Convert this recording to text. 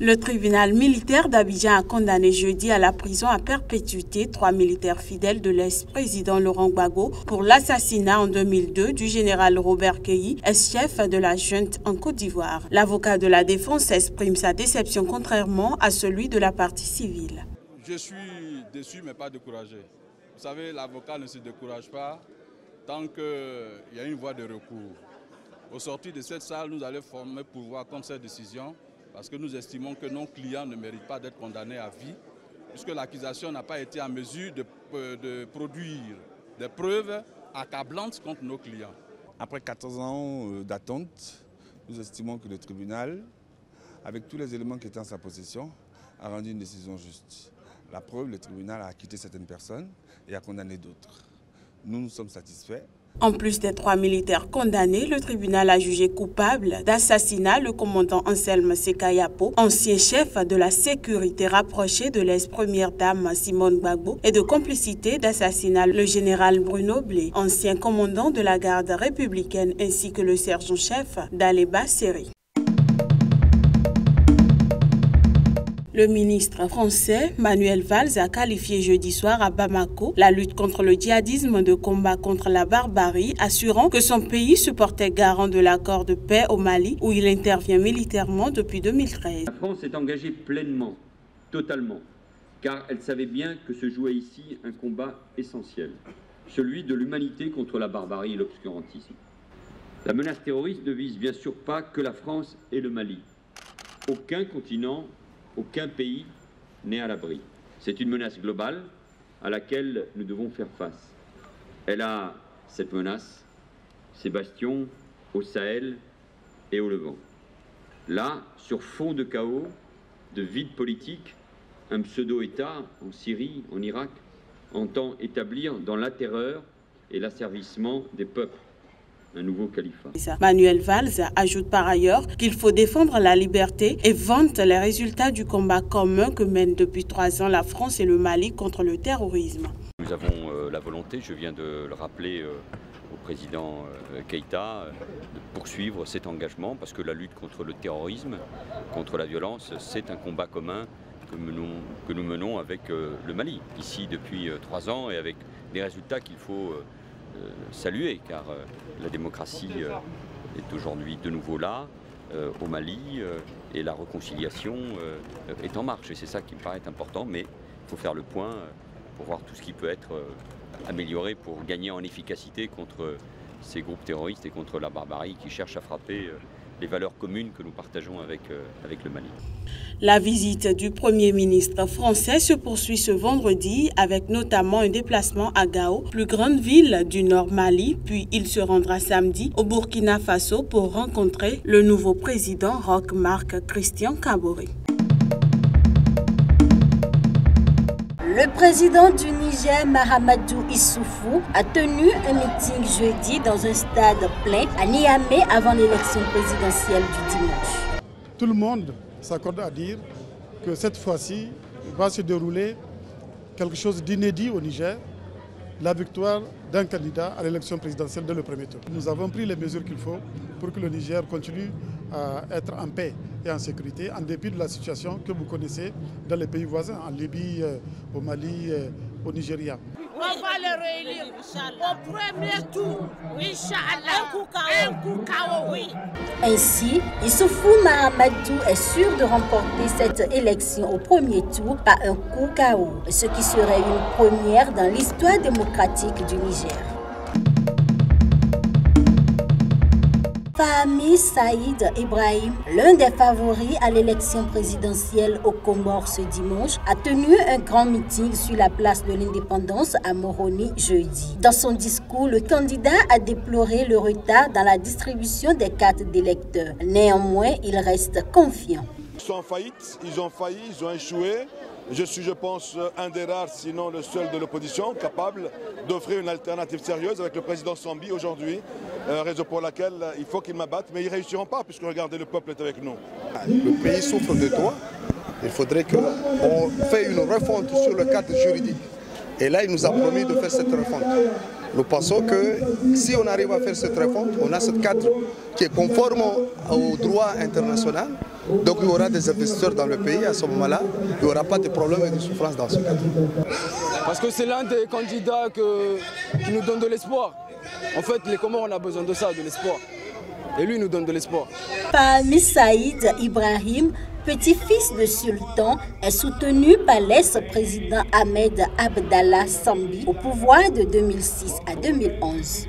Le tribunal militaire d'Abidjan a condamné jeudi à la prison à perpétuité 3 militaires fidèles de l'ex-président Laurent Gbagbo pour l'assassinat en 2002 du général Robert Keyi, ex-chef de la junte en Côte d'Ivoire. L'avocat de la défense exprime sa déception contrairement à celui de la partie civile. Je suis déçu mais pas découragé. Vous savez, l'avocat ne se décourage pas tant qu'il y a une voie de recours. Au sortir de cette salle, nous allons former pouvoir contre cette décision parce que nous estimons que nos clients ne méritent pas d'être condamnés à vie puisque l'accusation n'a pas été en mesure de produire des preuves accablantes contre nos clients. Après 14 ans d'attente, nous estimons que le tribunal, avec tous les éléments qui étaient en sa possession, a rendu une décision juste. La preuve, le tribunal a acquitté certaines personnes et a condamné d'autres. Nous sommes satisfaits. En plus des 3 militaires condamnés, le tribunal a jugé coupable d'assassinat le commandant Anselme Sekayapo, ancien chef de la sécurité rapproché de l'ex-première dame Simone Gbagbo, et de complicité d'assassinat le général Bruno Blé, ancien commandant de la garde républicaine, ainsi que le sergent-chef d'Aleba Seri. Le ministre français Manuel Valls a qualifié jeudi soir à Bamako la lutte contre le djihadisme de combat contre la barbarie, assurant que son pays se portait garant de l'accord de paix au Mali où il intervient militairement depuis 2013. La France est engagée pleinement, totalement, car elle savait bien que se jouait ici un combat essentiel, celui de l'humanité contre la barbarie et l'obscurantisme. La menace terroriste ne vise bien sûr pas que la France et le Mali. Aucun continent, aucun pays n'est à l'abri. C'est une menace globale à laquelle nous devons faire face. Elle a, cette menace, ses bastions au Sahel et au Levant. Là, sur fond de chaos, de vide politique, un pseudo-État en Syrie, en Irak, entend établir dans la terreur et l'asservissement des peuples un nouveau califat. Manuel Valls ajoute par ailleurs qu'il faut défendre la liberté et vante les résultats du combat commun que mènent depuis 3 ans la France et le Mali contre le terrorisme. Nous avons la volonté, je viens de le rappeler au président Keïta, de poursuivre cet engagement parce que la lutte contre le terrorisme, contre la violence, c'est un combat commun que nous menons avec le Mali, ici depuis 3 ans et avec des résultats qu'il faut saluer, car la démocratie est aujourd'hui de nouveau là, au Mali, et la réconciliation est en marche. Et c'est ça qui me paraît important, mais il faut faire le point pour voir tout ce qui peut être amélioré pour gagner en efficacité contre ces groupes terroristes et contre la barbarie qui cherchent à frapper les valeurs communes que nous partageons avec le Mali. La visite du Premier ministre français se poursuit ce vendredi avec notamment un déplacement à Gao, plus grande ville du Nord Mali, puis il se rendra samedi au Burkina Faso pour rencontrer le nouveau président Roch Marc Christian Kaboré. Le président du Niger, Mahamadou Issoufou, a tenu un meeting jeudi dans un stade plein à Niamey avant l'élection présidentielle du dimanche. Tout le monde s'accorde à dire que cette fois-ci va se dérouler quelque chose d'inédit au Niger, la victoire d'un candidat à l'élection présidentielle dès le premier tour. Nous avons pris les mesures qu'il faut pour que le Niger continue à être en paix et en sécurité, en dépit de la situation que vous connaissez dans les pays voisins, en Libye, au Mali, au Nigeria. On va le réélire au premier tour, Inch'Allah, un coup KO, oui. Ainsi, Issoufou Mahamadou est sûr de remporter cette élection au premier tour par un coup KO, ce qui serait une première dans l'histoire démocratique du Niger. Fahmi Saïd Ibrahim, l'un des favoris à l'élection présidentielle aux Comores ce dimanche, a tenu un grand meeting sur la place de l'Indépendance à Moroni jeudi. Dans son discours, le candidat a déploré le retard dans la distribution des cartes d'électeurs. Néanmoins, il reste confiant. Ils sont en faillite, ils ont failli, ils ont échoué. Je suis, je pense, un des rares, sinon le seul de l'opposition, capable d'offrir une alternative sérieuse avec le président Sambi aujourd'hui, raison pour laquelle il faut qu'ils m'abattent, mais ils ne réussiront pas puisque regardez, le peuple est avec nous. Le pays souffre de droit, il faudrait qu'on fasse une refonte sur le cadre juridique. Et là, il nous a promis de faire cette refonte. Nous pensons que si on arrive à faire cette réforme, on a ce cadre qui est conforme au droit international. Donc il y aura des investisseurs dans le pays à ce moment-là. Il n'y aura pas de problème et de souffrance dans ce cadre. Parce que c'est l'un des candidats qui nous donne de l'espoir. En fait, les Comores, on a besoin de ça, de l'espoir. Et lui, il nous donne de l'espoir. Parmi Saïd Ibrahim, petit-fils de sultan, est soutenu par l'ex-président Ahmed Abdallah Sambi au pouvoir de 2006 à 2011.